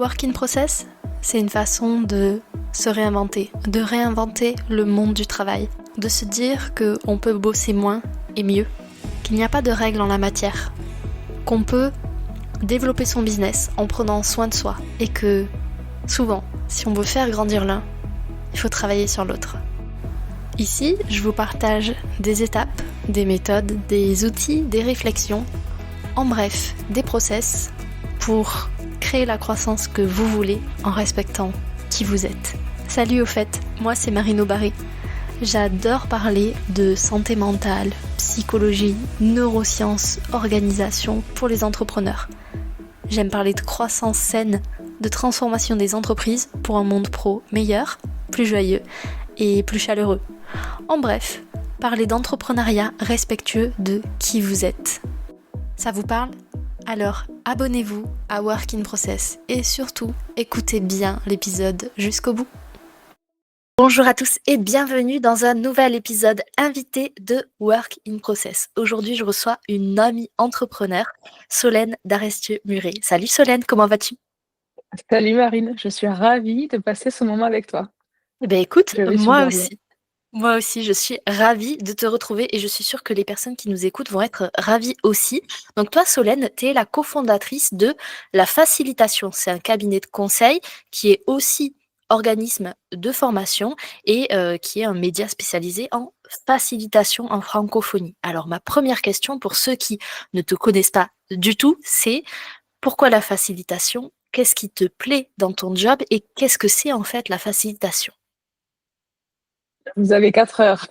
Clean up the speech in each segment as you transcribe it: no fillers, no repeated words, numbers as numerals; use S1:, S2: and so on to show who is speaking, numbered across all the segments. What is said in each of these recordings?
S1: Work in process, c'est une façon de se réinventer, de réinventer le monde du travail, de se dire qu'on peut bosser moins et mieux, qu'il n'y a pas de règles en la matière, qu'on peut développer son business en prenant soin de soi et que souvent, si on veut faire grandir l'un, il faut travailler sur l'autre. Ici, je vous partage des étapes, des méthodes, des outils, des réflexions, en bref, des process pour créer la croissance que vous voulez en respectant qui vous êtes. Salut au fait, moi c'est Marino Barré. J'adore parler de santé mentale, psychologie, neurosciences, organisation pour les entrepreneurs. J'aime parler de croissance saine, de transformation des entreprises pour un monde pro meilleur, plus joyeux et plus chaleureux. En bref, parler d'entrepreneuriat respectueux de qui vous êtes. Ça vous parle ? Alors abonnez-vous à Work in Process et surtout écoutez bien l'épisode jusqu'au bout. Bonjour à tous et bienvenue dans un nouvel épisode invité de Work in Process. Aujourd'hui je reçois une amie entrepreneur, Solène d'Arestieu-Muret. Salut Solène, comment vas-tu ?
S2: Salut Marine, je suis ravie de passer ce moment avec toi.
S1: Eh bien écoute,
S2: Je vais
S1: moi
S2: super bien.
S1: aussi. Moi aussi, je suis ravie de te retrouver et je suis sûre que les personnes qui nous écoutent vont être ravies aussi. Donc toi, Solène, tu es la cofondatrice de La Facilitation. C'est un cabinet de conseil qui est aussi organisme de formation et qui est un média spécialisé en facilitation en francophonie. Alors ma première question pour ceux qui ne te connaissent pas du tout, c'est pourquoi la facilitation ? Qu'est-ce qui te plaît dans ton job et qu'est-ce que c'est en fait la facilitation ?
S2: Vous avez 4 heures.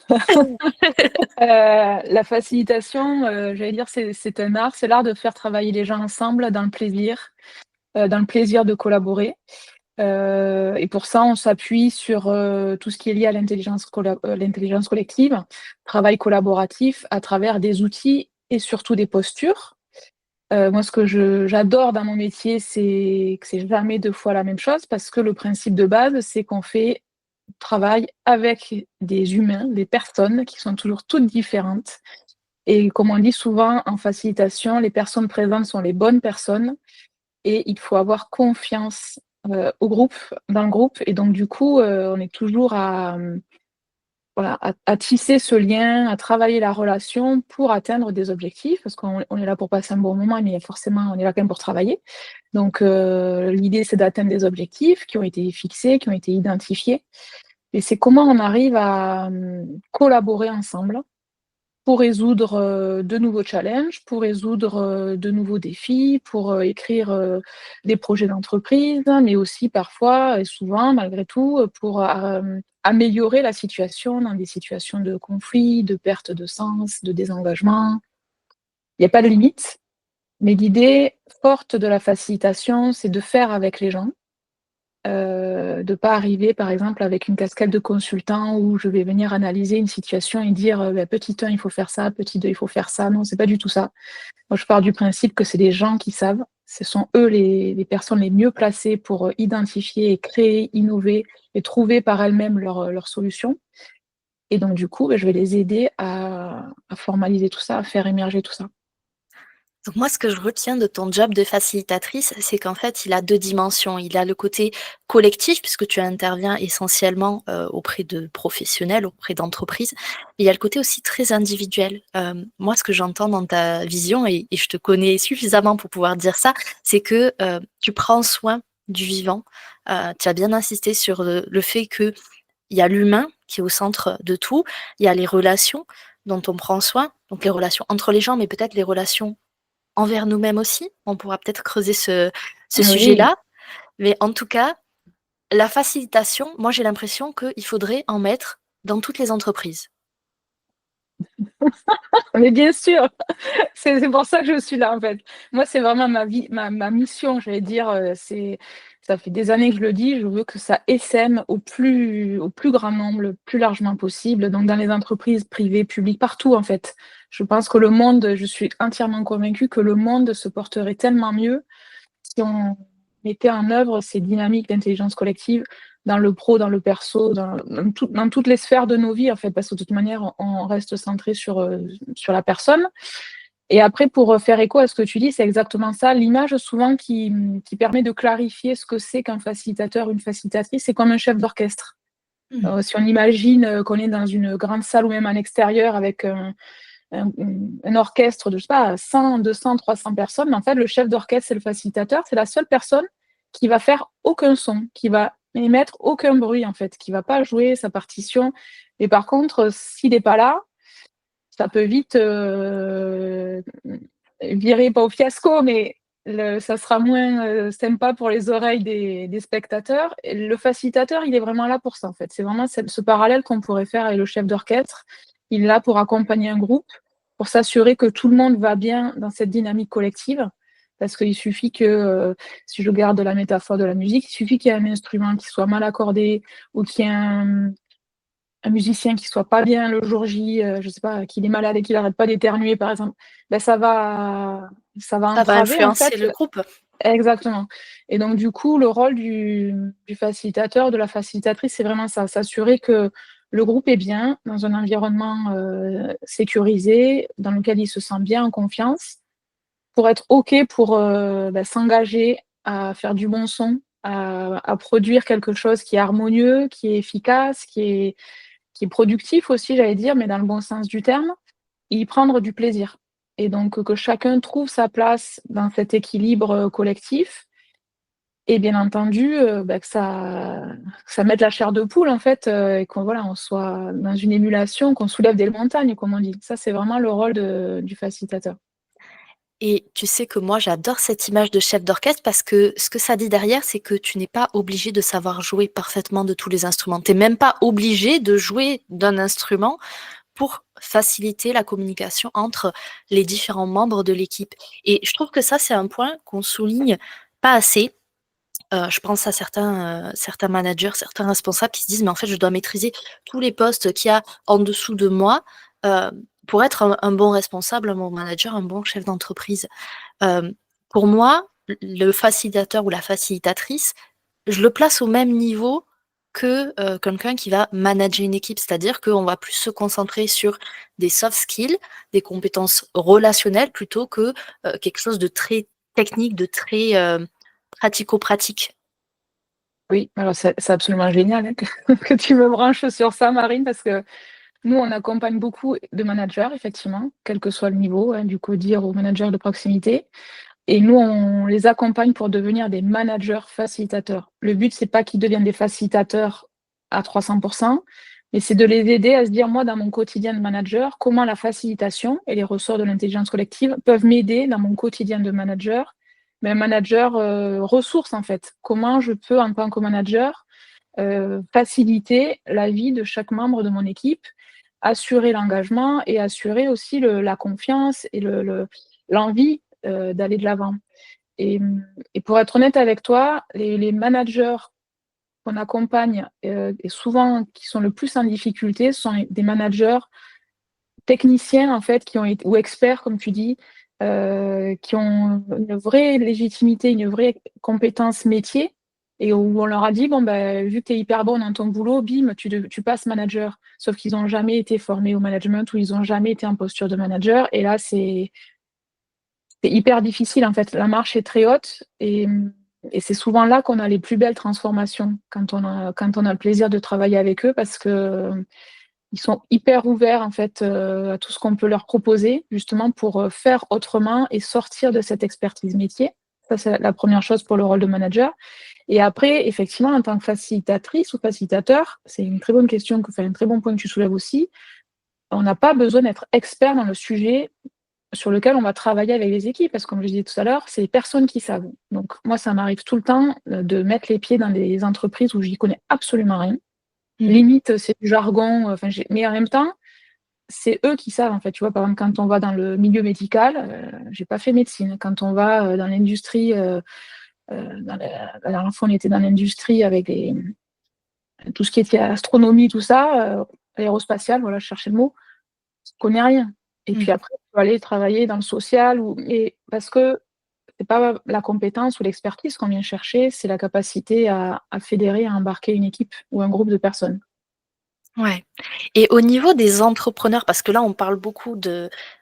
S2: La facilitation, j'allais dire, c'est un art, c'est l'art de faire travailler les gens ensemble dans le plaisir de collaborer. Et pour ça, on s'appuie sur tout ce qui est lié à l'intelligence collective, travail collaboratif à travers des outils et surtout des postures. Moi, ce que j'adore dans mon métier, c'est que c'est jamais 2 fois la même chose parce que le principe de base, c'est qu'on fait travail avec des humains, des personnes qui sont toujours toutes différentes. Et comme on dit souvent en facilitation, les personnes présentes sont les bonnes personnes et il faut avoir confiance dans le groupe. Et donc, du coup, on est toujours voilà, à tisser ce lien, à travailler la relation pour atteindre des objectifs, parce qu'on est là pour passer un bon moment, mais forcément, on est là quand même pour travailler. Donc, l'idée, c'est d'atteindre des objectifs qui ont été fixés, qui ont été identifiés. Et c'est comment on arrive à collaborer ensemble pour résoudre de nouveaux challenges, pour résoudre de nouveaux défis, pour écrire des projets d'entreprise, mais aussi parfois et souvent, malgré tout, pour améliorer la situation dans des situations de conflit, de perte de sens, de désengagement. Il n'y a pas de limite, mais l'idée forte de la facilitation, c'est de faire avec les gens. De pas arriver, par exemple, avec une casquette de consultant où je vais venir analyser une situation et dire bah, petit 1, il faut faire ça, petit 2, il faut faire ça. Non, c'est pas du tout ça. Moi, je pars du principe que c'est des gens qui savent. Ce sont eux les personnes les mieux placées pour identifier et créer, innover et trouver par elles-mêmes leurs solutions. Et donc, du coup, bah, je vais les aider à formaliser tout ça, à faire émerger tout ça.
S1: Donc moi, ce que je retiens de ton job de facilitatrice, c'est qu'en fait, il a deux dimensions. Il a le côté collectif, puisque tu interviens essentiellement auprès de professionnels, auprès d'entreprises. Mais il y a le côté aussi très individuel. Moi, ce que j'entends dans ta vision, et je te connais suffisamment pour pouvoir dire ça, c'est que tu prends soin du vivant. Tu as bien insisté sur le fait qu'il y a l'humain qui est au centre de tout. Il y a les relations dont on prend soin, donc les relations entre les gens, mais peut-être les relations envers nous-mêmes aussi. On pourra peut-être creuser ce
S2: Oui.
S1: sujet-là. Mais en tout cas, la facilitation, moi j'ai l'impression qu'il faudrait en mettre dans toutes les entreprises.
S2: Mais bien sûr, c'est pour ça que je suis là en fait. Moi, c'est vraiment ma vie, ma mission, j'allais dire. Ça fait des années que je le dis. Je veux que ça essaime au plus grand nombre, le plus largement possible. Donc dans les entreprises privées, publiques, partout en fait. Je pense que le monde, je suis entièrement convaincue que le monde se porterait tellement mieux si on mettait en œuvre ces dynamiques d'intelligence collective dans le pro, dans le perso, dans toutes les sphères de nos vies, en fait, parce que de toute manière, on reste centré sur la personne. Et après, pour faire écho à ce que tu dis, c'est exactement ça. L'image, souvent, qui permet de clarifier ce que c'est qu'un facilitateur, une facilitatrice, c'est comme un chef d'orchestre.
S1: Mmh.
S2: Si on imagine qu'on est dans une grande salle ou même en extérieur avec un orchestre de, je sais pas, 100, 200, 300 personnes, mais en fait, le chef d'orchestre, c'est le facilitateur, c'est la seule personne qui va faire aucun son, qui va émettre aucun bruit, en fait, qui va pas jouer sa partition. Et par contre, s'il n'est pas là, ça peut vite virer, pas au fiasco, mais ça sera moins sympa pour les oreilles des spectateurs. Et le facilitateur, il est vraiment là pour ça, en fait. C'est vraiment ce parallèle qu'on pourrait faire avec le chef d'orchestre. Il est là pour accompagner un groupe, pour s'assurer que tout le monde va bien dans cette dynamique collective. Parce qu'il suffit que, si je garde la métaphore de la musique, il suffit qu'il y ait un instrument qui soit mal accordé ou qu'il y ait un musicien qui soit pas bien le jour J, je sais pas, qu'il est malade et qu'il arrête pas d'éternuer, par exemple, ben ça va
S1: Ça va
S2: entraver, en
S1: influencer
S2: fait.
S1: le groupe.
S2: Exactement. Et donc, du coup, le rôle du facilitateur, de la facilitatrice, c'est vraiment ça, s'assurer que le groupe est bien, dans un environnement sécurisé, dans lequel il se sent bien, en confiance, pour être OK pour s'engager à faire du bon son, à produire quelque chose qui est harmonieux, qui est efficace, qui est productif aussi, j'allais dire, mais dans le bon sens du terme, et y prendre du plaisir. Et donc, que chacun trouve sa place dans cet équilibre collectif. Et bien entendu, que ça mette la chair de poule, en fait, et qu'on voilà, on soit dans une émulation, qu'on soulève des montagnes, comme on dit. Ça, c'est vraiment le rôle du facilitateur.
S1: Et tu sais que moi, j'adore cette image de chef d'orchestre parce que ce que ça dit derrière, c'est que tu n'es pas obligé de savoir jouer parfaitement de tous les instruments. Tu n'es même pas obligé de jouer d'un instrument pour faciliter la communication entre les différents membres de l'équipe. Et je trouve que ça, c'est un point qu'on souligne pas assez. Je pense à certains managers, certains responsables qui se disent, mais en fait, je dois maîtriser tous les postes qu'il y a en dessous de moi euh, pour être un bon responsable, un bon manager, un bon chef d'entreprise. Euh, pour moi, le facilitateur ou la facilitatrice, je le place au même niveau que quelqu'un qui va manager une équipe, c'est-à-dire qu'on va plus se concentrer sur des soft skills, des compétences relationnelles plutôt que quelque chose de très technique, de très pratico-pratique.
S2: Oui, alors c'est absolument génial, hein, que tu me branches sur ça, Marine, parce que nous, on accompagne beaucoup de managers, effectivement, quel que soit le niveau, hein, du codir au manager de proximité. Et nous, on les accompagne pour devenir des managers facilitateurs. Le but, c'est pas qu'ils deviennent des facilitateurs à 300%, mais c'est de les aider à se dire, moi, dans mon quotidien de manager, comment la facilitation et les ressorts de l'intelligence collective peuvent m'aider dans mon quotidien de manager, mais un manager ressource, en fait. Comment je peux, en tant que manager, faciliter la vie de chaque membre de mon équipe, assurer l'engagement et assurer aussi la confiance et l'envie d'aller de l'avant. Et pour être honnête avec toi, les managers qu'on accompagne et souvent qui sont le plus en difficulté sont des managers techniciens en fait qui ont été, ou experts comme tu dis, qui ont une vraie légitimité, une vraie compétence métier et où on leur a dit bon ben vu que tu es hyper bon dans ton boulot, bim, tu passes manager. Sauf qu'ils n'ont jamais été formés au management ou ils n'ont jamais été en posture de manager et là c'est hyper difficile en fait. La marche est très haute et c'est souvent là qu'on a les plus belles transformations quand on a le plaisir de travailler avec eux parce que ils sont hyper ouverts en fait à tout ce qu'on peut leur proposer justement pour faire autrement et sortir de cette expertise métier. Ça, c'est la première chose pour le rôle de manager. Et après, effectivement, en tant que facilitatrice ou facilitateur, c'est une très bonne question, enfin, un très bon point que tu soulèves aussi. On n'a pas besoin d'être expert dans le sujet sur lequel on va travailler avec les équipes, parce que comme je disais tout à l'heure, c'est les personnes qui savent. Donc moi, ça m'arrive tout le temps de mettre les pieds dans des entreprises où j'y connais absolument rien.
S1: Mhm.
S2: Limite, c'est du jargon, mais en même temps, c'est eux qui savent, en fait. Tu vois, par exemple, quand on va dans le milieu médical, j'ai pas fait médecine. Quand on va dans l'industrie, la dernière fois, on était dans l'industrie avec tout ce qui était astronomie, tout ça, aérospatiale, voilà, je cherchais le mot, je connais rien. Et puis
S1: Mhm.
S2: après, tu peux aller travailler dans le social, parce que c'est pas la compétence ou l'expertise qu'on vient chercher, c'est la capacité à fédérer, à embarquer une équipe ou un groupe de personnes.
S1: Ouais. Et au niveau des entrepreneurs, parce que là, on parle beaucoup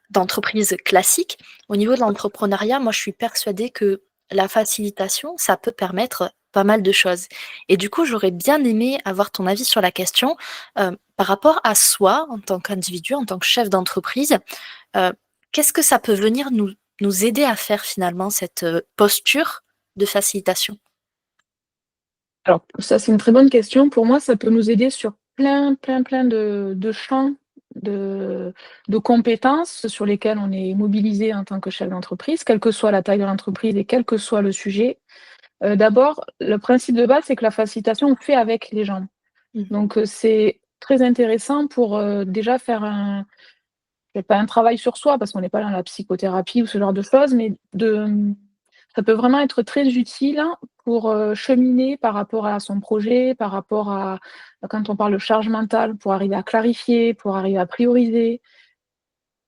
S1: d'entreprise classique. Au niveau de l'entrepreneuriat, moi, je suis persuadée que la facilitation, ça peut permettre pas mal de choses. Et du coup, j'aurais bien aimé avoir ton avis sur la question par rapport à soi, en tant qu'individu, en tant que chef d'entreprise. euh, Qu'est-ce que ça peut venir nous aider à faire finalement, cette posture de facilitation?
S2: Alors, ça, c'est une très bonne question. Pour moi, ça peut nous aider sur plein de champs de, de compétences sur lesquels on est mobilisé en tant que chef d'entreprise, quelle que soit la taille de l'entreprise et quel que soit le sujet. D'abord, le principe de base, c'est que la facilitation, on fait avec les gens.
S1: Mhm.
S2: Donc, c'est très intéressant pour déjà faire pas un travail sur soi, parce qu'on n'est pas dans la psychothérapie ou ce genre de choses, mais ça peut vraiment être très utile pour cheminer par rapport à son projet, par rapport à quand on parle de charge mentale, pour arriver à clarifier, pour arriver à prioriser.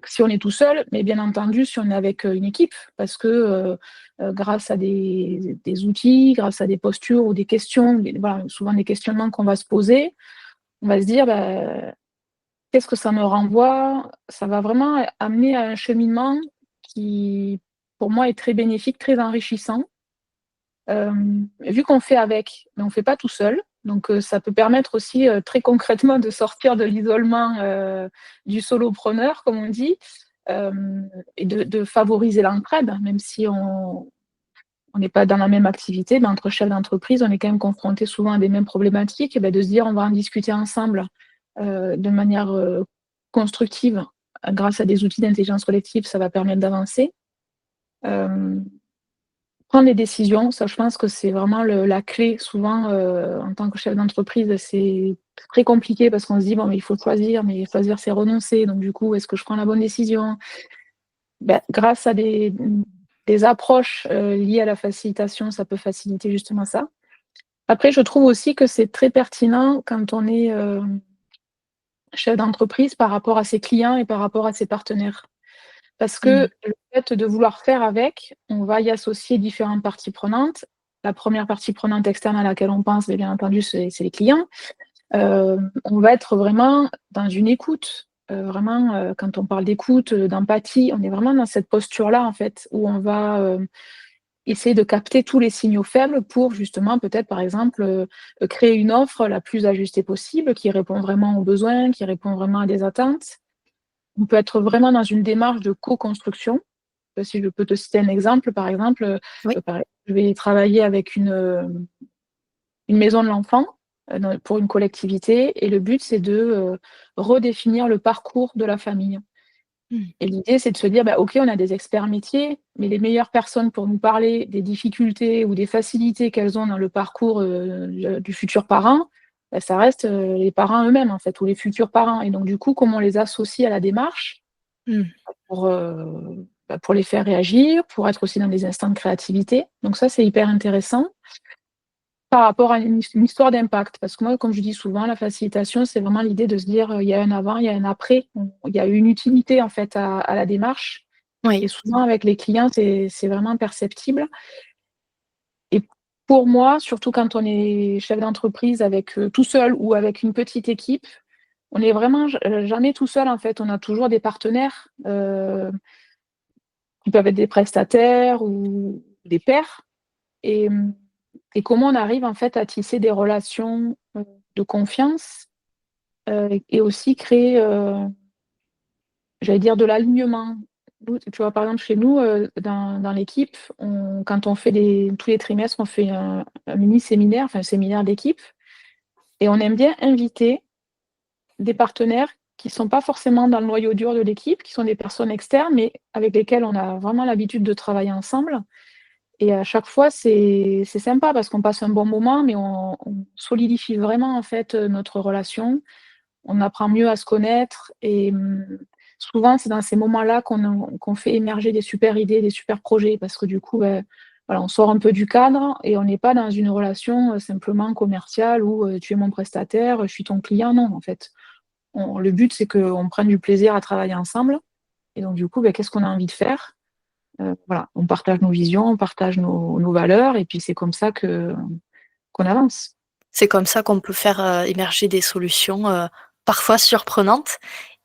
S2: Si on est tout seul, mais bien entendu, si on est avec une équipe, parce que grâce à des outils, grâce à des postures ou des questions, voilà, souvent des questionnements qu'on va se poser, on va se dire, bah, qu'est-ce que ça me renvoie? Ça va vraiment amener à un cheminement qui, pour moi, est très bénéfique, très enrichissant. Vu qu'on fait avec, mais on ne fait pas tout seul, donc ça peut permettre aussi, très concrètement de sortir de l'isolement, du solopreneur, comme on dit, et de favoriser l'entraide, même si on n'est pas dans la même activité, mais entre chefs d'entreprise, on est quand même confrontés souvent à des mêmes problématiques, et bah, de se dire: «On va en discuter ensemble», de manière, constructive, grâce à des outils d'intelligence collective, ça va permettre d'avancer. Hem, Prendre des décisions, ça je pense que c'est vraiment la clé souvent, en tant que chef d'entreprise, c'est très compliqué parce qu'on se dit: «Bon, mais il faut choisir, mais choisir c'est renoncer, donc du coup, est-ce que je prends la bonne décision?» Bah, grâce à des approches, liées à la facilitation, ça peut faciliter justement ça. Après, je trouve aussi que c'est très pertinent quand on est, chef d'entreprise par rapport à ses clients et par rapport à ses partenaires. Parce que
S1: Mhm.
S2: le fait de vouloir faire avec, on va y associer différentes parties prenantes. La première partie prenante externe à laquelle on pense, bien entendu, c'est les clients. On va être vraiment dans une écoute, vraiment, quand on parle d'écoute, d'empathie, on est vraiment dans cette posture-là, en fait, où on va, essayer de capter tous les signaux faibles pour justement peut-être, par exemple, créer une offre la plus ajustée possible, qui répond vraiment aux besoins, qui répond vraiment à des attentes. On peut être vraiment dans une démarche de co-construction. Si je peux te citer un exemple, par exemple,
S1: Oui.
S2: je vais travailler avec une maison de l'enfant, pour une collectivité, et le but, c'est de, redéfinir le parcours de la famille.
S1: Mhm.
S2: Et l'idée, c'est de se dire: «Bah, OK, on a des experts métiers, mais les meilleures personnes pour nous parler des difficultés ou des facilités qu'elles ont dans le parcours, du futur parent, bah, ça reste, les parents eux-mêmes, en fait, ou les futurs parents». Et donc du coup, comment on les associe à la démarche
S1: Mhm.
S2: pour, bah, pour les faire réagir, pour être aussi dans des instants de créativité. Donc ça, c'est hyper intéressant par rapport à une histoire d'impact. Parce que moi, comme je dis souvent, la facilitation, c'est vraiment l'idée de se dire, il y a un avant, il y a un après. Il y a une utilité, en fait, à la démarche, et
S1: Oui.
S2: souvent avec les clients, c'est vraiment perceptible. Et pour moi, surtout quand on est chef d'entreprise avec, tout seul ou avec une petite équipe, on est vraiment jamais tout seul, en fait. On a toujours des partenaires, qui peuvent être des prestataires ou des pairs. Et et comment on arrive, en fait, à tisser des relations, de confiance, et aussi créer, j'allais dire, de l'alignement. Nous, tu vois, par exemple, chez nous, dans l'équipe, quand on fait tous les trimestres, on fait un mini séminaire, enfin un séminaire d'équipe, et on aime bien inviter des partenaires qui sont pas forcément dans le noyau dur de l'équipe, qui sont des personnes externes, mais avec lesquelles on a vraiment l'habitude de travailler ensemble. Et à chaque fois, c'est sympa parce qu'on passe un bon moment, mais on solidifie vraiment, en fait, notre relation. On apprend mieux à se connaître, et souvent, c'est dans ces moments-là qu'on fait émerger des super idées, des super projets, parce que du coup, voilà, on sort un peu du cadre et on n'est pas dans une relation, simplement commerciale où, tu es mon prestataire, je suis ton client. Non, en fait. Le but, c'est qu'on prenne du plaisir à travailler ensemble, et donc du coup, qu'est-ce qu'on a envie de faire? Voilà, on partage nos visions, on partage nos valeurs, et puis c'est comme ça que qu'on avance.
S1: C'est comme ça qu'on peut faire émerger des solutions parfois surprenantes.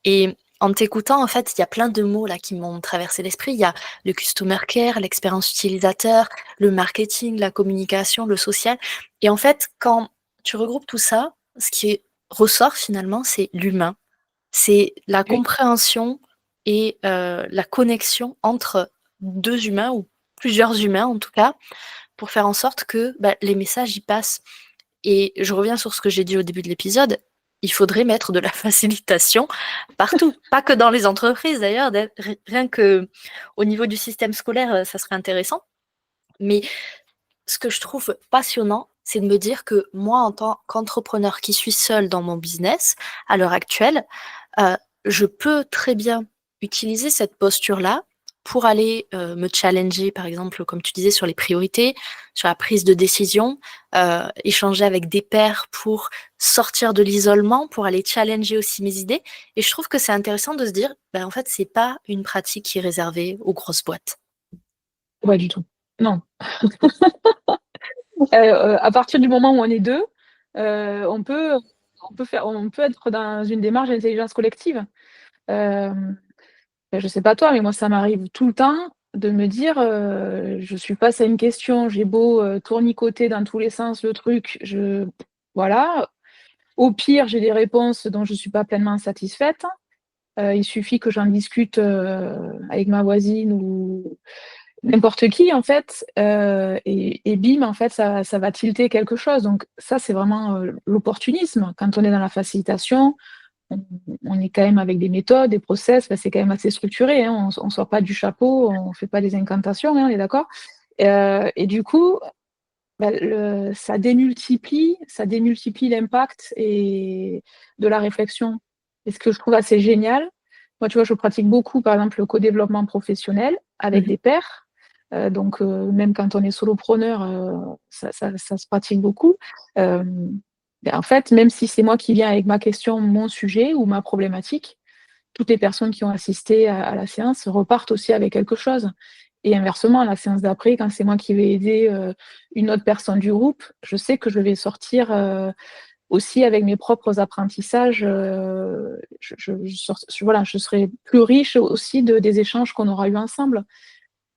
S1: Et en t'écoutant, en fait, il y a plein de mots là qui m'ont traversé l'esprit. Il y a le customer care, l'expérience utilisateur, le marketing, la communication, le social. Et en fait, quand tu regroupes tout ça, ce qui ressort finalement, c'est l'humain. C'est la
S2: Oui.
S1: compréhension et la connexion entre deux humains ou plusieurs humains en tout cas, pour faire en sorte que les messages y passent. Et je reviens sur ce que j'ai dit au début de l'épisode, il faudrait mettre de la facilitation partout, pas que dans les entreprises d'ailleurs, rien que au niveau du système scolaire, ça serait intéressant. Mais ce que je trouve passionnant, c'est de me dire que moi, en tant qu'entrepreneur qui suis seule dans mon business, à l'heure actuelle, euh, je peux très bien utiliser cette posture-là pour aller me challenger, par exemple, comme tu disais, sur les priorités, sur la prise de décision, échanger avec des pairs pour sortir de l'isolement, pour aller challenger aussi mes idées. Et je trouve que c'est intéressant de se dire, en fait, c'est pas une pratique qui est réservée aux grosses boîtes.
S2: Pas du tout. Non. À partir du moment où on est 2, on peut être dans une démarche d'intelligence collective. Hem, je sais pas toi, mais moi ça m'arrive tout le temps de me dire, je suis face à une question, j'ai beau, tournicoter dans tous les sens le truc, voilà. Au pire, j'ai des réponses dont je suis pas pleinement satisfaite. Il suffit que j'en discute, avec ma voisine ou n'importe qui en fait, et bim, en fait, ça va tilter quelque chose. Donc ça, c'est vraiment, l'opportunisme. Quand on est dans la facilitation, on on est quand même avec des méthodes, des process, c'est quand même assez structuré, hein. On sort pas du chapeau, on fait pas des incantations, hein, on est d'accord? Et du coup, ça démultiplie l'impact et de la réflexion. Et ce que je trouve assez génial, moi, tu vois, je pratique beaucoup, par exemple, le co-développement professionnel avec
S1: Mhm.
S2: des pairs. Donc, même quand on est solopreneur, ça se pratique beaucoup. En fait, même si c'est moi qui viens avec ma question, mon sujet ou ma problématique, toutes les personnes qui ont assisté à la séance repartent aussi avec quelque chose. Et inversement, à la séance d'après, quand c'est moi qui vais aider, une autre personne du groupe, je sais que je vais sortir, aussi avec mes propres apprentissages, voilà, je serai plus riche aussi des échanges qu'on aura eus ensemble.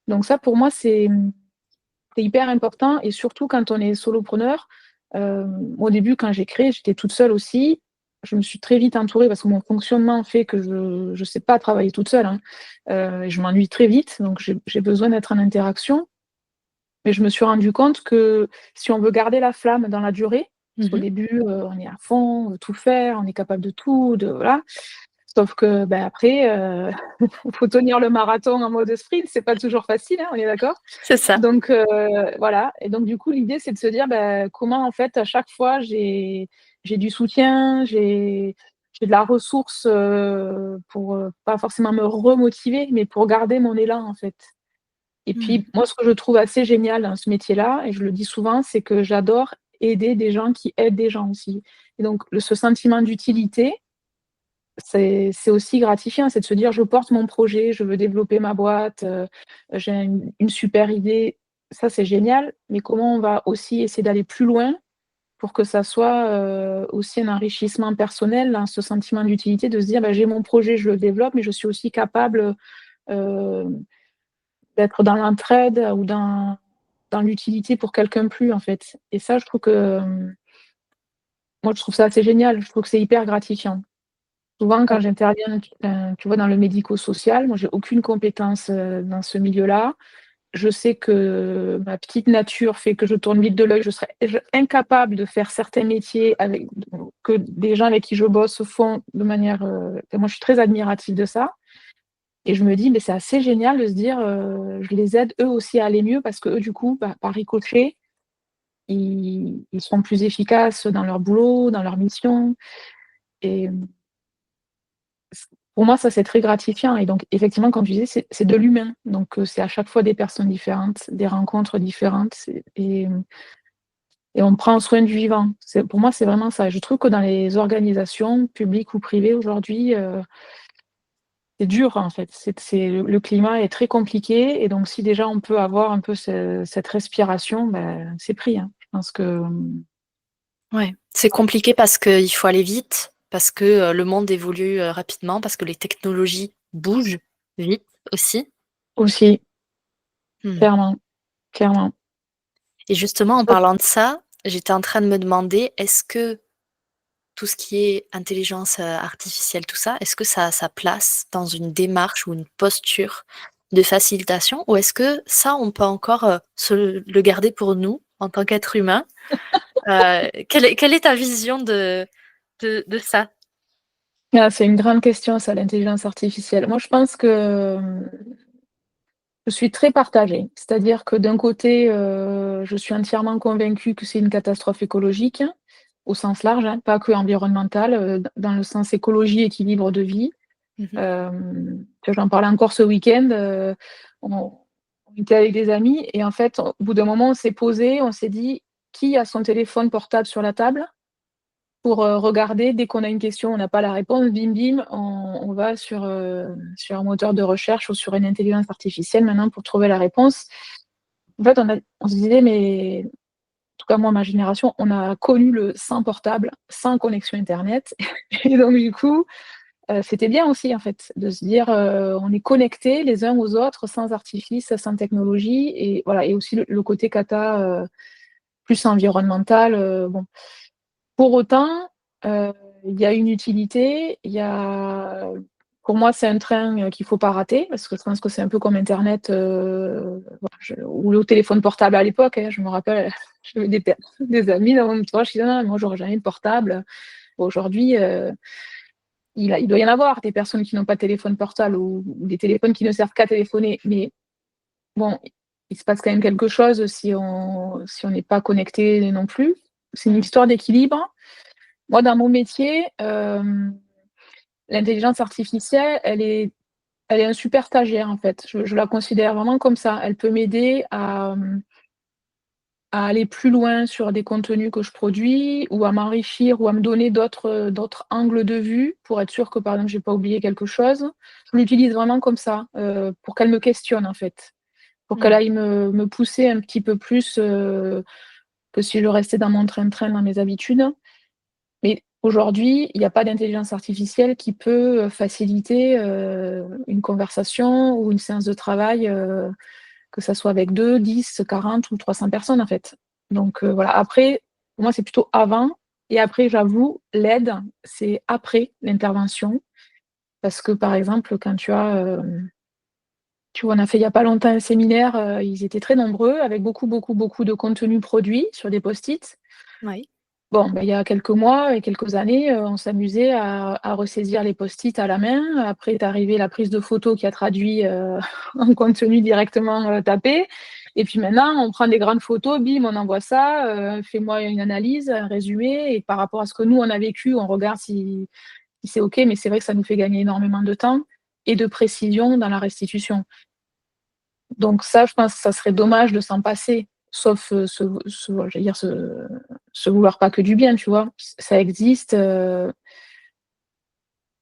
S2: Donc ça, pour moi, c'est hyper important et surtout quand on est solopreneur. Au début, quand j'ai créé, j'étais toute seule aussi. Je me suis très vite entourée parce que mon fonctionnement fait que je sais pas travailler toute seule, hein, et je m'ennuie très vite, donc j'ai besoin d'être en interaction. Mais je me suis rendu compte que si on veut garder la flamme dans la durée, parce qu'au
S1: Mhm.
S2: début, on est à fond, on veut tout faire, on est capable de tout, voilà. Sauf que, après, faut tenir le marathon en mode sprint, c'est pas toujours facile, hein, on est d'accord?
S1: C'est ça.
S2: Donc voilà, et donc du coup, l'idée, c'est de se dire, comment en fait, à chaque fois, j'ai du soutien, j'ai de la ressource, pour, pas forcément me remotiver, mais pour garder mon élan, en fait. Et
S1: Mhm.
S2: puis moi, ce que je trouve assez génial dans ce métier-là, et je le dis souvent, c'est que j'adore aider des gens qui aident des gens aussi. Et donc ce sentiment d'utilité, c'est aussi gratifiant, c'est de se dire: «Je porte mon projet, je veux développer ma boîte, j'ai une super idée». Ça, c'est génial, mais comment on va aussi essayer d'aller plus loin pour que ça soit, aussi un enrichissement personnel, hein, ce sentiment d'utilité, de se dire: «J'ai mon projet, je le développe, mais je suis aussi capable, heu, d'être dans l'entraide ou dans l'utilité pour quelqu'un plus», en fait. Et ça, je trouve que, moi, je trouve ça assez génial. Je trouve que c'est hyper gratifiant. Souvent, quand j'interviens, tu vois, dans le médico-social, moi, j'ai aucune compétence, dans ce milieu-là. Je sais que ma petite nature fait que je tourne vite de l'œil. Je serais incapable de faire certains métiers que des gens avec qui je bosse font de manière, moi, je suis très admirative de ça, et je me dis: «Mais c'est assez génial de se dire, je les aide eux aussi à aller mieux parce qu'eux, du coup, par ricochet, ils seront plus efficaces dans leur boulot, dans leur mission». Et pour moi, ça, c'est très gratifiant, et donc effectivement, comme tu disais, c'est de l'humain. Donc c'est à chaque fois des personnes différentes, des rencontres différentes, et on prend soin du vivant. Pour moi, c'est vraiment ça. Je trouve que dans les organisations, publiques ou privées aujourd'hui, c'est dur, en fait. Le climat est très compliqué, et donc si déjà on peut avoir un peu cette respiration, c'est pris, hein. Je pense que,
S1: Ouais. C'est compliqué parce qu'il faut aller vite. parce que le monde évolue rapidement, parce que les technologies bougent vite aussi.
S2: Aussi,
S1: Hmm.
S2: clairement, clairement.
S1: Et justement, en parlant de ça, j'étais en train de me demander, est-ce que tout ce qui est intelligence artificielle, tout ça, est-ce que ça a sa place dans une démarche ou une posture de facilitation, ou est-ce que ça, on peut encore le garder pour nous en tant qu'être humain? Quelle est ta vision de ça?
S2: Ah, c'est une grande question, ça, l'intelligence artificielle. Moi, je pense que je suis très partagée. C'est-à-dire que d'un côté, je suis entièrement convaincue que c'est une catastrophe écologique, au sens large, hein, pas que environnemental, dans le sens écologie, équilibre de vie.
S1: Mhm.
S2: Tu vois, j'en parlais encore ce week-end, on était avec des amis et en fait, au bout d'un moment, on s'est posé, on s'est dit: «Qui a son téléphone portable sur la table?» Pour, regarder dès qu'on a une question, on n'a pas la réponse, bim bim, on va sur un moteur de recherche ou sur une intelligence artificielle maintenant pour trouver la réponse. En fait, on se disait: «Mais» en tout cas moi, ma génération, on a connu le sans portable, sans connexion internet et donc du coup, c'était bien aussi en fait de se dire, on est connectés les uns aux autres sans artifice, sans technologie et voilà et aussi le côté plus environnemental, bon. Pour autant, il y a une utilité, il y a pour moi, c'est un train, qu'il faut pas rater parce que je pense que c'est un peu comme internet, voilà, ou le téléphone portable à l'époque, hein. Je me rappelle, j'avais des amis dans mon entourage qui disaient: «Non, moi j'aurais jamais de portable». Aujourd'hui, il doit y en avoir des personnes qui n'ont pas de téléphone portable ou des téléphones qui ne servent qu'à téléphoner, mais bon, il se passe quand même quelque chose si on n'est pas connecté non plus. C'est une
S1: Mm.
S2: histoire d'équilibre. Moi, dans mon métier, l'intelligence artificielle, elle est un super stagiaire, en fait. Je la considère vraiment comme ça. Elle peut m'aider à aller plus loin sur des contenus que je produis ou à m'enrichir ou à me donner d'autres angles de vue pour être sûre que, par exemple, j'ai pas oublié quelque chose. Je l'utilise vraiment comme ça, pour qu'elle me questionne, en fait, pour qu'elle
S1: Mm.
S2: aille me pousser un petit peu plus, que si je restais dans mon train-train, dans mes habitudes. Mais aujourd'hui, il y a pas d'intelligence artificielle qui peut, faciliter, une conversation ou une séance de travail, que ça soit avec 2, 10, 40 ou 300 personnes, en fait. Donc voilà. Après, pour moi, c'est plutôt avant et après, j'avoue, l'aide, c'est après l'intervention. Parce que, par exemple, quand tu vois, on a fait il y a pas longtemps un séminaire, ils étaient très nombreux avec beaucoup, beaucoup, beaucoup de contenu produit sur des post-it.
S1: Oui.
S2: Bon, bah, il y a quelques mois et quelques années, on s'amusait à ressaisir les post-it à la main. Après est arrivée la prise de photo qui a traduit, en contenu directement, tapé et puis maintenant on prend des grandes photos, bim, on envoie ça, «Fais-moi une analyse, un résumé» et par rapport à ce que nous on a vécu, on regarde si c'est OK, mais c'est vrai que ça nous fait gagner énormément de temps et de précision dans la restitution. Donc ça, je pense que ça serait dommage de s'en passer, sauf, j'allais dire se vouloir pas que du bien, tu vois? Ça existe,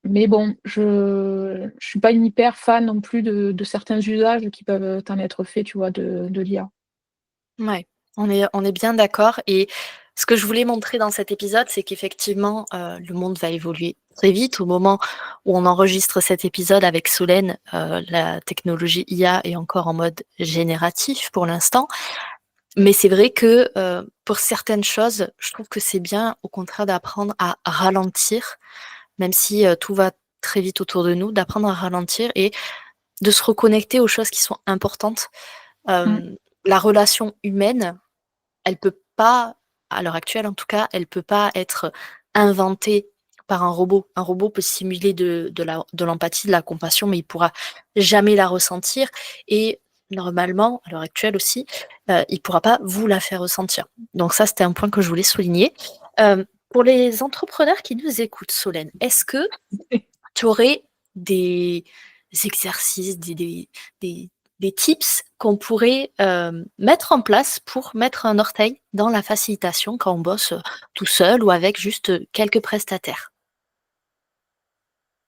S2: mais bon, je suis pas une hyper fan non plus de certains usages qui peuvent en être faits, tu vois, de l'IA.
S1: Ouais, on est bien d'accord. Et ce que je voulais montrer dans cet épisode, c'est qu'effectivement, le monde va évoluer très vite. Au moment où on enregistre cet épisode avec Solène, la technologie IA est encore en mode génératif pour l'instant. Mais c'est vrai que pour certaines choses, je trouve que c'est bien, au contraire, d'apprendre à ralentir, même si tout va très vite autour de nous, d'apprendre à ralentir et de se reconnecter aux choses qui sont importantes.
S2: Mmh,
S1: La relation humaine, elle peut pas, à l'heure actuelle en tout cas, elle peut pas être inventée par un robot. Un robot peut simuler de l'empathie, de la compassion, mais il pourra jamais la ressentir. Et normalement, à l'heure actuelle aussi, il pourra pas vous la faire ressentir. Donc ça, c'était un point que je voulais souligner. Pour les entrepreneurs qui nous écoutent, Solène, est-ce que tu aurais des exercices, des, des tips qu'on pourrait mettre en place pour mettre un orteil dans la facilitation quand on bosse tout seul ou avec juste quelques prestataires.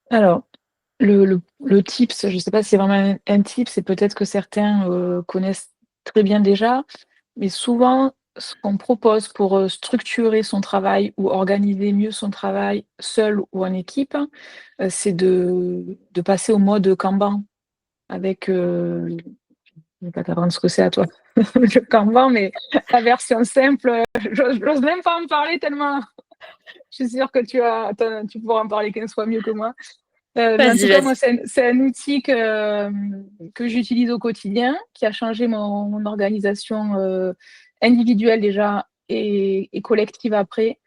S2: alors, le tips, je sais pas si c'est vraiment un tips et peut-être que certains, connaissent très bien déjà, mais souvent, ce qu'on propose pour, structurer son travail ou organiser mieux son travail seul ou en équipe, c'est de passer au mode Kanban avec, je vais pas t'apprendre ce que c'est à toi, le Kanban, mais la version simple, j'ose même pas en parler tellement je suis sûre que tu pourras en parler 15 fois mieux que moi. Mais en
S1: Vas-y,
S2: tout cas, moi,
S1: vas-y.
S2: c'est un outil que j'utilise au quotidien, qui a changé mon organisation individuelle déjà et collective après.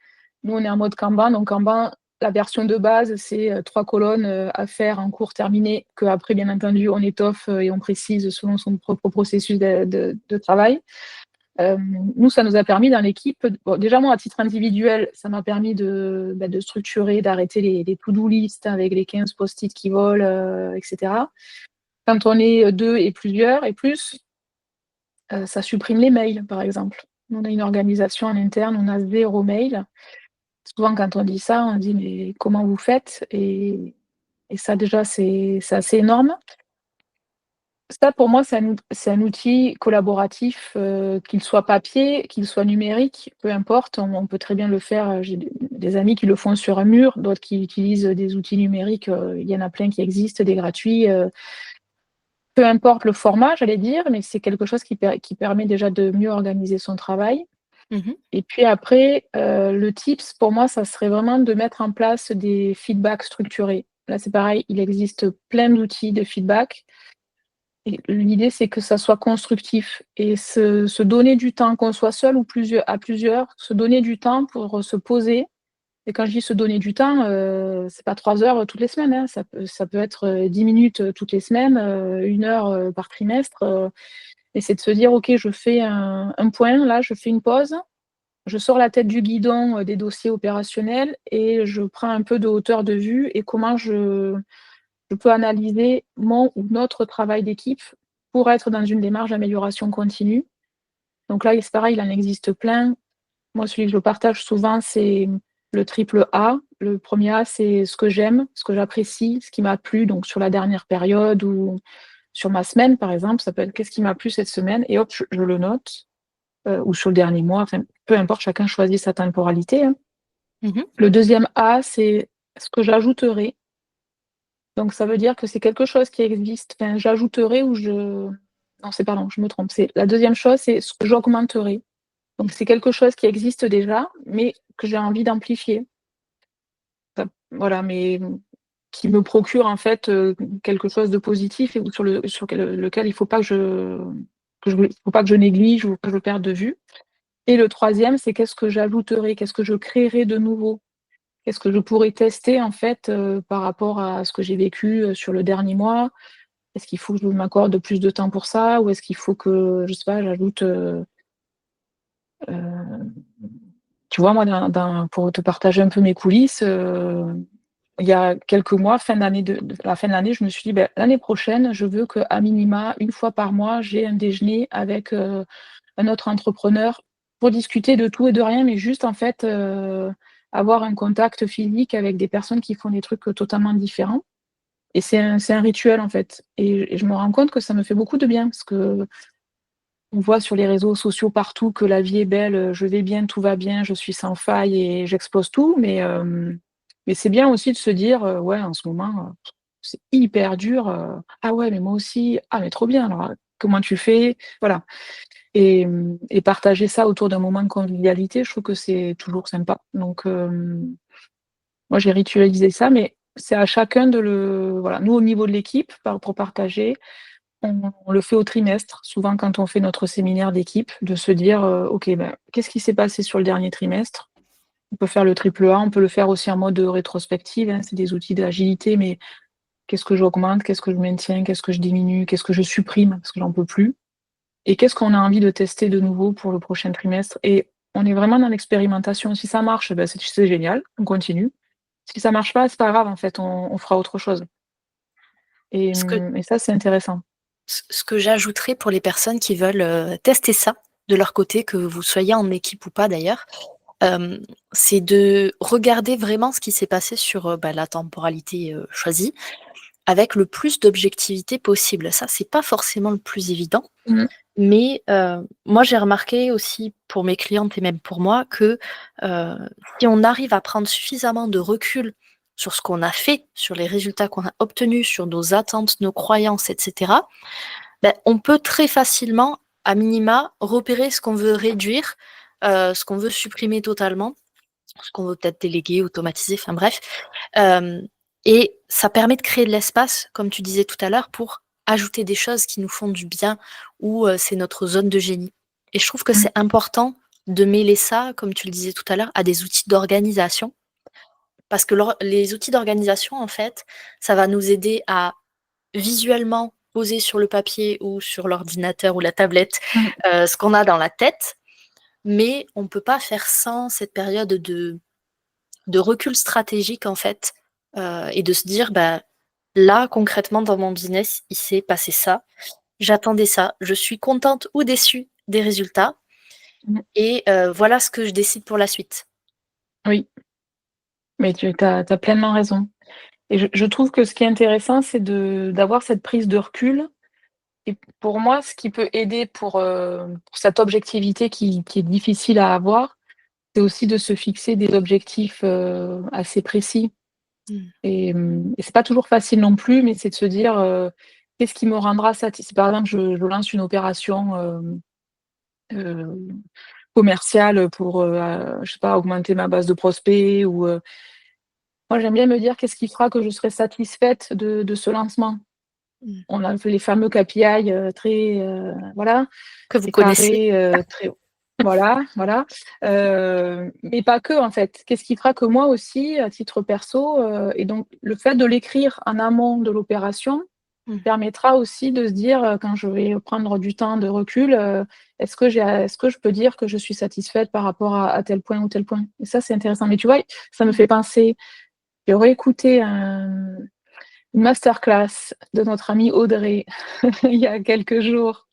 S2: Nous, on est en mode Kanban. Donc, Kanban, la version de base, c'est 3 colonnes à faire en cours terminé, qu'après, bien entendu, on étoffe et on précise selon son propre processus de travail. Euh, Nous, ça nous a permis dans l'équipe, bon, déjà moi à titre individuel, ça m'a permis de structurer, d'arrêter les to-do list avec les 15 post-it qui volent, etc. Quand on est deux et plusieurs et plus, ça supprime les mails, par exemple. On a une organisation en interne, on a 0 mail. Souvent, quand on dit ça, on dit mais comment vous faites et ça déjà, c'est assez énorme. Ça, pour moi, c'est un outil collaboratif, qu'il soit papier, qu'il soit numérique, peu importe, on peut très bien le faire, j'ai des amis qui le font sur un mur, d'autres qui utilisent des outils numériques, il y en a plein qui existent, des gratuits, peu importe le format, j'allais dire, mais c'est quelque chose qui permet déjà de mieux organiser son travail
S1: Mhm.
S2: et puis après, le tips pour moi, ça serait vraiment de mettre en place des feedbacks structurés. Là, c'est pareil, il existe plein d'outils de feedback. Et l'idée, c'est que ça soit constructif et se donner du temps, qu'on soit seul ou à plusieurs, se donner du temps pour se poser. Et quand je dis se donner du temps, c'est pas 3 heures toutes les semaines, hein. Ça peut être 10 minutes toutes les semaines, 1 heure par trimestre. Et c'est de se dire, OK, je fais un point, là, je fais une pause, je sors la tête du guidon des dossiers opérationnels et je prends un peu de hauteur de vue et comment je peux analyser mon ou notre travail d'équipe pour être dans une démarche d'amélioration continue. Donc là, c'est pareil, il en existe plein. Moi, celui que je partage souvent, c'est le triple A. Le premier A, c'est ce que j'aime, ce que j'apprécie, ce qui m'a plu, donc sur la dernière période ou sur ma semaine, par exemple. Ça peut être qu'est-ce qui m'a plu cette semaine, et hop, je le note, ou sur le dernier mois, enfin, peu importe, chacun choisit sa temporalité, hein.
S1: Mhm.
S2: Le deuxième A, c'est ce que j'ajouterai. Donc ça veut dire que c'est quelque chose qui existe. Enfin, j'ajouterai ou je. Non, c'est pardon, je me trompe. C'est la deuxième chose, c'est ce que j'augmenterai. Donc c'est quelque chose qui existe déjà, mais que j'ai envie d'amplifier. Voilà, mais qui me procure en fait quelque chose de positif et lequel il faut pas faut pas que je néglige ou que je perde de vue. Et le troisième, c'est qu'est-ce que j'ajouterai, qu'est-ce que je créerai de nouveau. Qu'est-ce que je pourrais tester en fait par rapport à ce que j'ai vécu sur le dernier mois? Est-ce qu'il faut que je m'accorde plus de temps pour ça? Ou est-ce qu'il faut que, je sais pas, j'ajoute, euh, tu vois, moi, pour te partager un peu mes coulisses, il y a quelques mois, la fin de l'année, je me suis dit, ben, l'année prochaine, je veux qu'à minima, une fois par mois, j'ai un déjeuner avec un autre entrepreneur pour discuter de tout et de rien, mais juste en fait avoir un contact physique avec des personnes qui font des trucs totalement différents. Et c'est un rituel en fait. Et je me rends compte que ça me fait beaucoup de bien parce que on voit sur les réseaux sociaux partout que la vie est belle, je vais bien, tout va bien, je suis sans faille et j'explose tout. Mais c'est bien aussi de se dire, ouais, en ce moment, c'est hyper dur. Ah ouais, mais moi aussi. Ah, mais trop bien. Alors, comment tu fais? Voilà. Et partager ça autour d'un moment de convivialité, je trouve que c'est toujours sympa. Donc, moi, j'ai ritualisé ça, mais c'est à chacun de le. Voilà, nous, au niveau de l'équipe, pour partager, on le fait au trimestre, souvent quand on fait notre séminaire d'équipe, de se dire OK, ben, qu'est-ce qui s'est passé sur le dernier trimestre? On peut faire le triple A, on peut le faire aussi en mode rétrospective, hein, c'est des outils d'agilité, mais qu'est-ce que j'augmente, qu'est-ce que je maintiens, qu'est-ce que je diminue, qu'est-ce que je supprime parce que j'en peux plus, et qu'est-ce qu'on a envie de tester de nouveau pour le prochain trimestre. Et on est vraiment dans l'expérimentation. Si ça marche, ben, c'est génial, on continue. Si ça marche pas, c'est pas grave, en fait, on fera autre chose.
S1: Ce que,
S2: Et ça, c'est intéressant.
S1: ce que j'ajouterais pour les personnes qui veulent tester ça de leur côté, que vous soyez en équipe ou pas d'ailleurs, euh, c'est de regarder vraiment ce qui s'est passé sur bah, la temporalité choisie avec le plus d'objectivité possible. Ça, c'est pas forcément le plus évident.
S2: Mmh.
S1: Mais moi, j'ai remarqué aussi pour mes clientes et même pour moi que si on arrive à prendre suffisamment de recul sur ce qu'on a fait, sur les résultats qu'on a obtenus, sur nos attentes, nos croyances, etc., ben, on peut très facilement, à minima, repérer ce qu'on veut réduire, ce qu'on veut supprimer totalement, ce qu'on veut peut-être déléguer, automatiser, enfin bref. Euh, et ça permet de créer de l'espace, comme tu disais tout à l'heure, pour ajouter des choses qui nous font du bien ou c'est notre zone de génie. Et je trouve que
S2: Mmh.
S1: c'est important de mêler ça, comme tu le disais tout à l'heure, à des outils d'organisation. Parce que les outils d'organisation, en fait, ça va nous aider à visuellement poser sur le papier ou sur l'ordinateur ou la tablette
S2: Mmh.
S1: ce qu'on a dans la tête, mais on ne peut pas faire sans cette période de recul stratégique, en fait, et de se dire, bah, là, concrètement, dans mon business, il s'est passé ça, j'attendais ça, je suis contente ou déçue des résultats,
S2: Mmh.
S1: et voilà ce que je décide pour la suite.
S2: Oui, mais tu as pleinement raison et je trouve que ce qui est intéressant, c'est d'avoir cette prise de recul et pour moi, ce qui peut aider pour cette objectivité qui est difficile à avoir, c'est aussi de se fixer des objectifs, assez précis
S1: Mm.
S2: et c'est pas toujours facile non plus, mais c'est de se dire, «Qu'est-ce qui me rendra satis» si par exemple je lance une opération, heu, commerciale pour, je sais pas, augmenter ma base de prospects ou, moi j'aime bien me dire: «Qu'est-ce qui fera que je serai satisfaite de ce lancement?»
S1: Mm.
S2: On a fait les fameux KPI, très, voilà,
S1: Que vous
S2: c'est
S1: connaissez.
S2: carré, très voilà, voilà, mais pas que, en fait. Qu'est-ce qui fera que moi aussi, à titre perso, et donc le fait de l'écrire en amont de l'opération
S1: Mm.
S2: permettra aussi de se dire, quand je vais prendre du temps de recul, est-ce que je peux dire que je suis satisfaite par rapport à tel point ou tel point? Et ça, c'est intéressant. Mais tu vois, ça me
S1: Mm.
S2: fait penser, j'ai réécouté une masterclass de notre amie Audrey il y a quelques jours,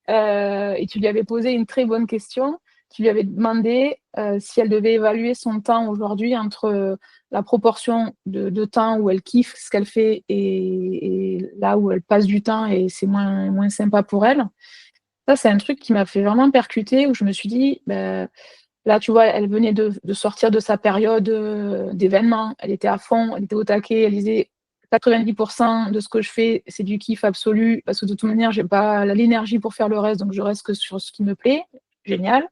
S2: et tu lui avais posé une très bonne question. Tu lui avais demandé, si elle devait évaluer son temps aujourd'hui entre, la proportion de temps où elle kiffe ce qu'elle fait et là où elle passe du temps et c'est moins sympa pour elle. Ça, c'est un truc qui m'a fait vraiment percuter où je me suis dit: «Bah, là, tu vois, elle venait de sortir de sa période, d'événements. Elle était à fond, elle était au taquet. Elle disait: «90 de ce que je fais, c'est du kiff absolu parce que de toute manière, j'ai pas l'énergie pour faire le reste, donc je reste que sur ce qui me plaît». Génial.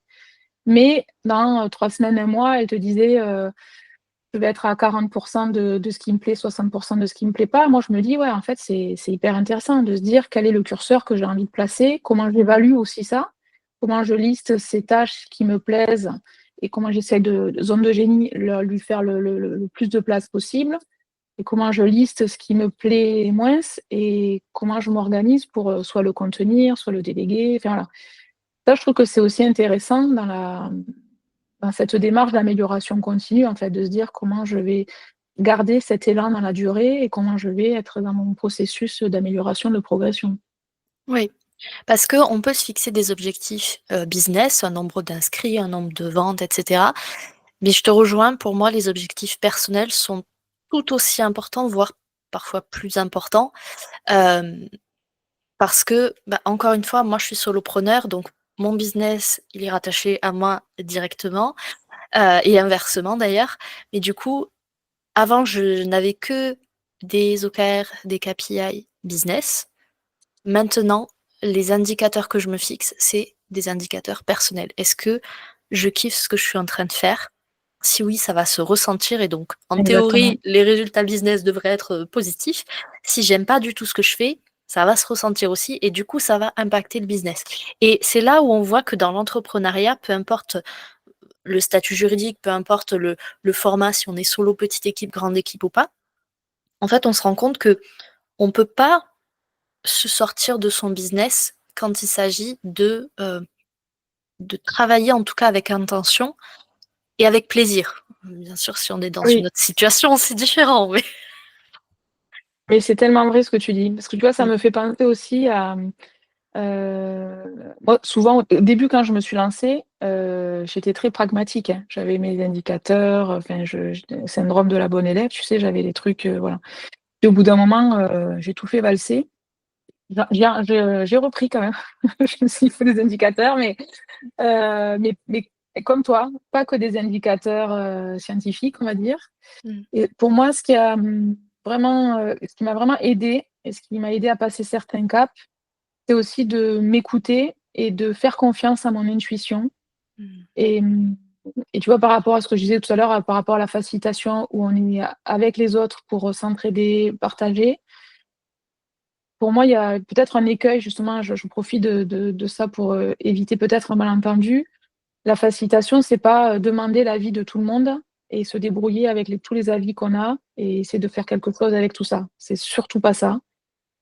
S2: Mais dans, 3 semaines, un mois, elle te disait, je vais être à 40 de ce qui me plaît, 60 de ce qui me plaît pas. Moi, je me dis: «Ouais, en fait, c'est hyper intéressant de se dire quel est le curseur que j'ai envie de placer, comment j'évalue aussi ça, comment je liste ces tâches qui me plaisent et comment j'essaie de zone de génie, lui faire le plus de place possible et comment je liste ce qui me plaît moins et comment je m'organise pour, soit le contenir, soit le déléguer». Enfin, voilà. Ça, je trouve que c'est aussi intéressant dans cette démarche d'amélioration continue, en fait, de se dire comment je vais garder cet élan dans la durée et comment je vais être dans mon processus d'amélioration, de progression.
S1: Oui, parce qu'on peut se fixer des objectifs business, un nombre d'inscrits, un nombre de ventes, etc. Mais je te rejoins, pour moi, les objectifs personnels sont tout aussi importants, voire parfois plus importants, euh, parce que, bah, encore une fois, moi, je suis solopreneur, donc mon business, il est rattaché à moi directement, et inversement d'ailleurs. Mais du coup, avant, je n'avais que des OKR, des KPI business. Maintenant, les indicateurs que je me fixe, c'est des indicateurs personnels. Est-ce que je kiffe ce que je suis en train de faire? Si oui, ça va se ressentir et donc, en
S2: Exactement.
S1: théorie, les résultats business devraient être positifs. Si j'aime pas du tout ce que je fais, ça va se ressentir aussi et du coup, ça va impacter le business. Et c'est là où on voit que dans l'entrepreneuriat, peu importe le statut juridique, peu importe le format, si on est solo, petite équipe, grande équipe ou pas, en fait, on se rend compte que on peut pas se sortir de son business quand il s'agit de travailler en tout cas avec intention et avec plaisir. Bien sûr, si on est dans une
S2: Oui,
S1: autre situation, c'est différent. Mais...
S2: mais c'est tellement vrai ce que tu dis. Parce que tu vois, ça
S1: Mm,
S2: me fait penser aussi à, moi, souvent, au début, quand je me suis lancée, j'étais très pragmatique, hein. J'avais mes indicateurs, enfin, syndrome de la bonne élève, tu sais, j'avais les trucs, voilà. Puis au bout d'un moment, j'ai tout fait valser. J'ai repris quand même. Je me suis dit: «Il faut des indicateurs», mais comme toi, pas que des indicateurs, scientifiques, on va dire.
S1: Mmh.
S2: Et pour moi, ce qui m'a vraiment aidée et ce qui m'a aidée à passer certains caps, c'est aussi de m'écouter et de faire confiance à mon intuition.
S1: Mmh.
S2: Et et tu vois, par rapport à ce que je disais tout à l'heure, par rapport à la facilitation où on est avec les autres pour, s'entraider, partager. Pour moi, il y a peut-être un écueil justement, je profite de ça pour, éviter peut-être un malentendu. La facilitation, c'est pas, demander l'avis de tout le monde et se débrouiller avec tous les avis qu'on a et essayer de faire quelque chose avec tout ça. C'est surtout pas ça.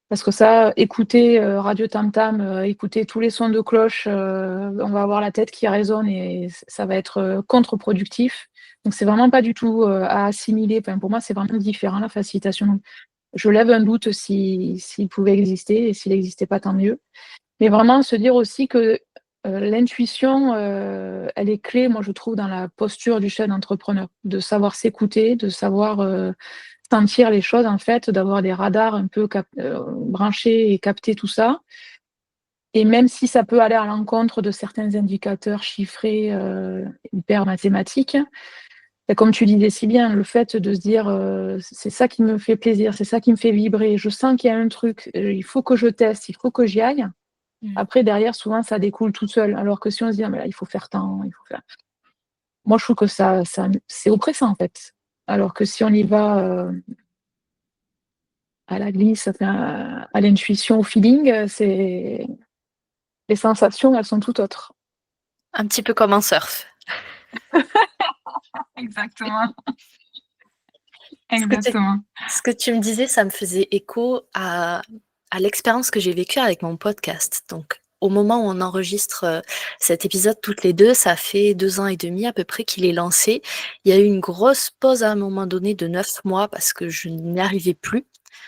S2: Parce que ça, écouter, Radio Tam Tam, écouter tous les sons de cloche, on va avoir la tête qui résonne et ça va être, contre-productif. Donc c'est vraiment pas du tout, à assimiler. Enfin, pour moi, c'est vraiment différent la facilitation. Je lève un doute s'il pouvait exister et s'il n'existait pas, tant mieux. Mais vraiment se dire aussi que, l'intuition, elle est clé, moi je trouve, dans la posture du chef d'entrepreneur. De savoir s'écouter, de savoir, sentir les choses en fait, d'avoir des radars un peu branchés et capter tout ça. Et même si ça peut aller à l'encontre de certains indicateurs chiffrés, hyper mathématiques, bah, comme tu disais si bien, le fait de se dire, «C'est ça qui me fait plaisir, c'est ça qui me fait vibrer, je sens qu'il y a un truc, il faut que je teste, il faut que j'y aille».
S1: Mmh.
S2: Après derrière souvent ça découle tout seul. Alors que si on se dit: «Ah mais là il faut faire tant, il faut faire». Moi je trouve que ça c'est oppressant en fait. Alors que si on y va, à la glisse, enfin à l'intuition, au feeling, c'est les sensations elles sont tout autres.
S1: Un petit peu comme un surf.
S2: Exactement,
S1: Ce que tu
S2: exactement.
S1: ce que tu me disais, ça me faisait écho à l'expérience que j'ai vécue avec mon podcast. Donc, au moment où on enregistre, cet épisode toutes les 2, ça fait 2 ans et demi à peu près qu'il est lancé. Il y a eu une grosse pause à un moment donné de 9 mois parce que je n'y arrivais plus.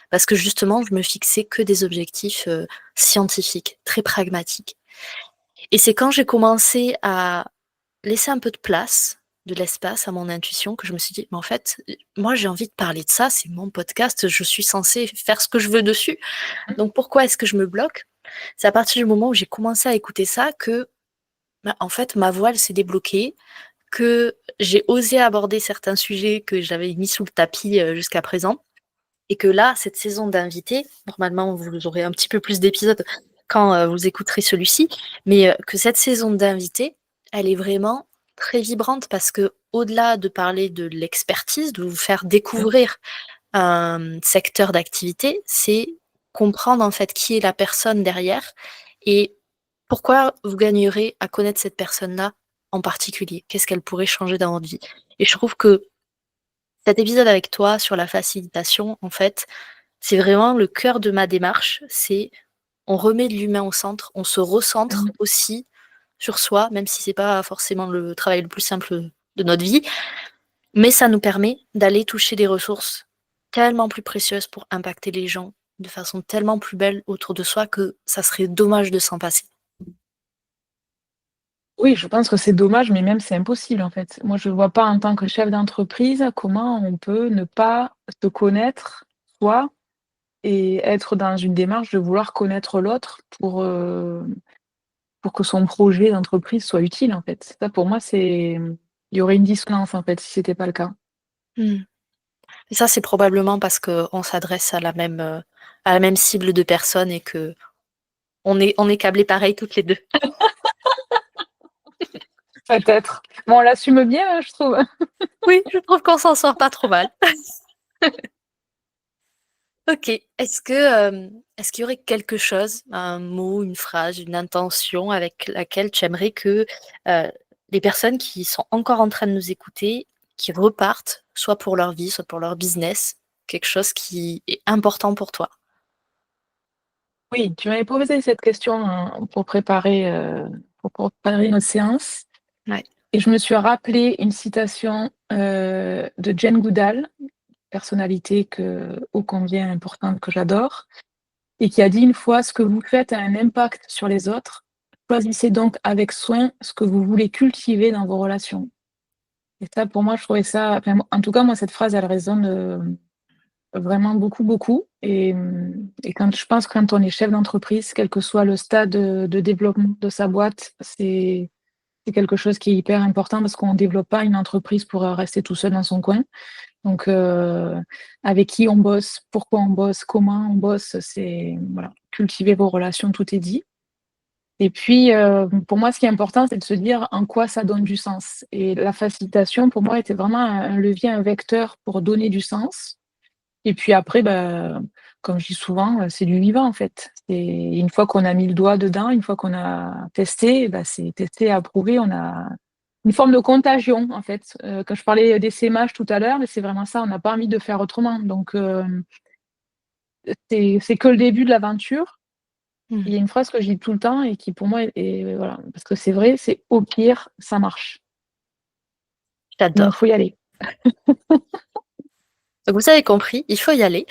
S1: Parce que justement, je me fixais que des objectifs, scientifiques, très pragmatiques. Et c'est quand j'ai commencé à laisser un peu de place, de l'espace à mon intuition que je me suis dit: «Mais en fait, moi j'ai envie de parler de ça, c'est mon podcast, je suis censée faire ce que je veux dessus,
S2: Mmh.
S1: donc pourquoi est-ce que je me bloque?» C'est à partir du moment où j'ai commencé à écouter ça que, bah, en fait, ma voile s'est débloquée, que j'ai osé aborder certains sujets que j'avais mis sous le tapis, jusqu'à présent et que là, cette saison d'invités, normalement vous aurez un petit peu plus d'épisodes quand, vous écouterez celui-ci, mais, que cette saison d'invités, elle est vraiment très vibrante parce que au delà de parler de l'expertise, de vous faire
S2: Oui.
S1: découvrir un secteur d'activité, c'est comprendre en fait qui est la personne derrière et pourquoi vous gagnerez à connaître cette personne-là en particulier. Qu'est-ce qu'elle pourrait changer dans votre vie? Et je trouve que cet épisode avec toi sur la facilitation, en fait, c'est vraiment le cœur de ma démarche. C'est on remet de l'humain au centre, on se recentre
S2: Mmh.
S1: aussi sur soi, même si c'est pas forcément le travail le plus simple de notre vie, mais ça nous permet d'aller toucher des ressources tellement plus précieuses pour impacter les gens de façon tellement plus belle autour de soi que ça serait dommage de s'en passer.
S2: Oui, je pense que c'est dommage, mais même c'est impossible en fait. Moi je vois pas en tant que chef d'entreprise comment on peut ne pas se connaître soi et être dans une démarche de vouloir connaître l'autre pour que son projet d'entreprise soit utile, en fait. Ça, pour moi, il y aurait une dissonance, en fait, si c'était pas le cas.
S1: Mmh. Et ça, c'est probablement parce qu'on s'adresse à la même cible de personnes et qu'on est câblées pareil toutes les 2.
S2: Peut-être. Bon, on l'assume bien, hein, je trouve.
S1: Oui, je trouve qu'on s'en sort pas trop mal. OK. Est-ce qu'il y aurait quelque chose, un mot, une phrase, une intention avec laquelle tu aimerais que, heu, les personnes qui sont encore en train de nous écouter, qui repartent, soit pour leur vie, soit pour leur business, quelque chose qui est important pour toi?
S2: Oui, tu m'avais posé cette question, hein, pour préparer notre séance
S1: Ouais.
S2: et je me suis rappelé une citation, de Jane Goodall, personnalité ô combien importante que j'adore et qui a dit une fois: «Ce que vous faites a un impact sur les autres. Choisissez donc avec soin ce que vous voulez cultiver dans vos relations». Et ça, pour moi, je trouvais ça enfin, en tout cas, moi, cette phrase, elle résonne, vraiment beaucoup, beaucoup. Et je pense que quand on est chef d'entreprise, quel que soit le stade de développement de sa boîte, c'est quelque chose qui est hyper important parce qu'on ne développe pas une entreprise pour rester tout seul dans son coin. Donc, avec qui on bosse, pourquoi on bosse, comment on bosse, c'est voilà, cultiver vos relations, tout est dit. Et puis, pour moi, ce qui est important, c'est de se dire en quoi ça donne du sens. Et la facilitation, pour moi, était vraiment un levier, un vecteur pour donner du sens. Et puis après, bah, comme je dis souvent, c'est du vivant, en fait. Et une fois qu'on a mis le doigt dedans, une fois qu'on a testé, bah, c'est testé, approuvé, on a une forme de contagion, en fait. Quand je parlais d'essaimage tout à l'heure, mais c'est vraiment ça, on n'a pas envie de faire autrement. Donc, c'est que le début de l'aventure. Il y a une phrase que je dis tout le temps et qui pour moi est voilà, parce que c'est vrai, c'est: «Au pire, ça marche». Donc
S1: J'adore.
S2: faut y aller.
S1: Donc vous avez compris, il faut y aller.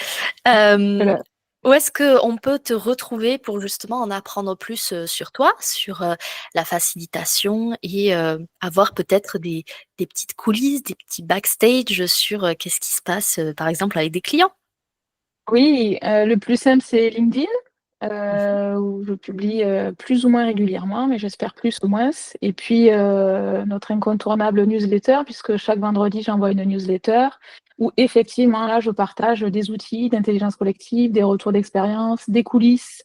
S2: Voilà.
S1: Où est-ce qu'on peut te retrouver pour justement en apprendre plus sur toi, sur la facilitation et avoir peut-être des petites coulisses, des petits backstage sur qu'est-ce qui se passe, par exemple, avec des clients?
S2: Oui, le plus simple, c'est LinkedIn,
S1: Mhm.
S2: où je publie, plus ou moins régulièrement, mais j'espère plus ou moins. Et puis, notre incontournable newsletter, puisque chaque vendredi, j'envoie une newsletter où effectivement, là, je partage des outils d'intelligence collective, des retours d'expérience, des coulisses,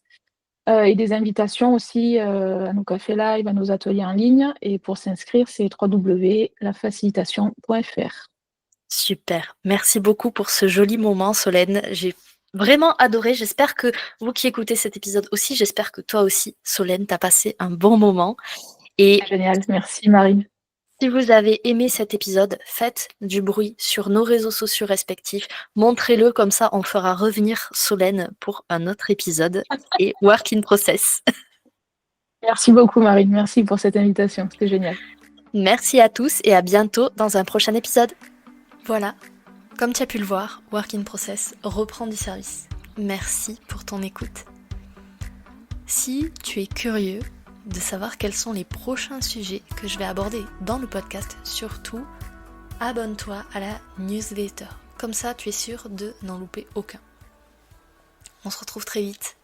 S2: et des invitations aussi, à nos cafés live, à nos ateliers en ligne. Et pour s'inscrire, c'est www.lafacilitation.fr.
S1: Super. Merci beaucoup pour ce joli moment, Solène. J'ai vraiment adoré. J'espère que vous qui écoutez cet épisode aussi, j'espère que toi aussi, Solène, t'as passé un bon moment. Et
S2: Génial, merci Marie.
S1: si vous avez aimé cet épisode, faites du bruit sur nos réseaux sociaux respectifs. Montrez-le, comme ça on fera revenir Solène pour un autre épisode et Work in Process.
S2: Merci beaucoup Marie, merci pour cette invitation, c'était génial.
S1: Merci à tous et à bientôt dans un prochain épisode. Voilà, comme tu as pu le voir, Work in Process reprend du service. Merci pour ton écoute. Si tu es curieux de savoir quels sont les prochains sujets que je vais aborder dans le podcast, surtout abonne-toi à la newsletter. Comme ça, tu es sûr de n'en louper aucun. On se retrouve très vite.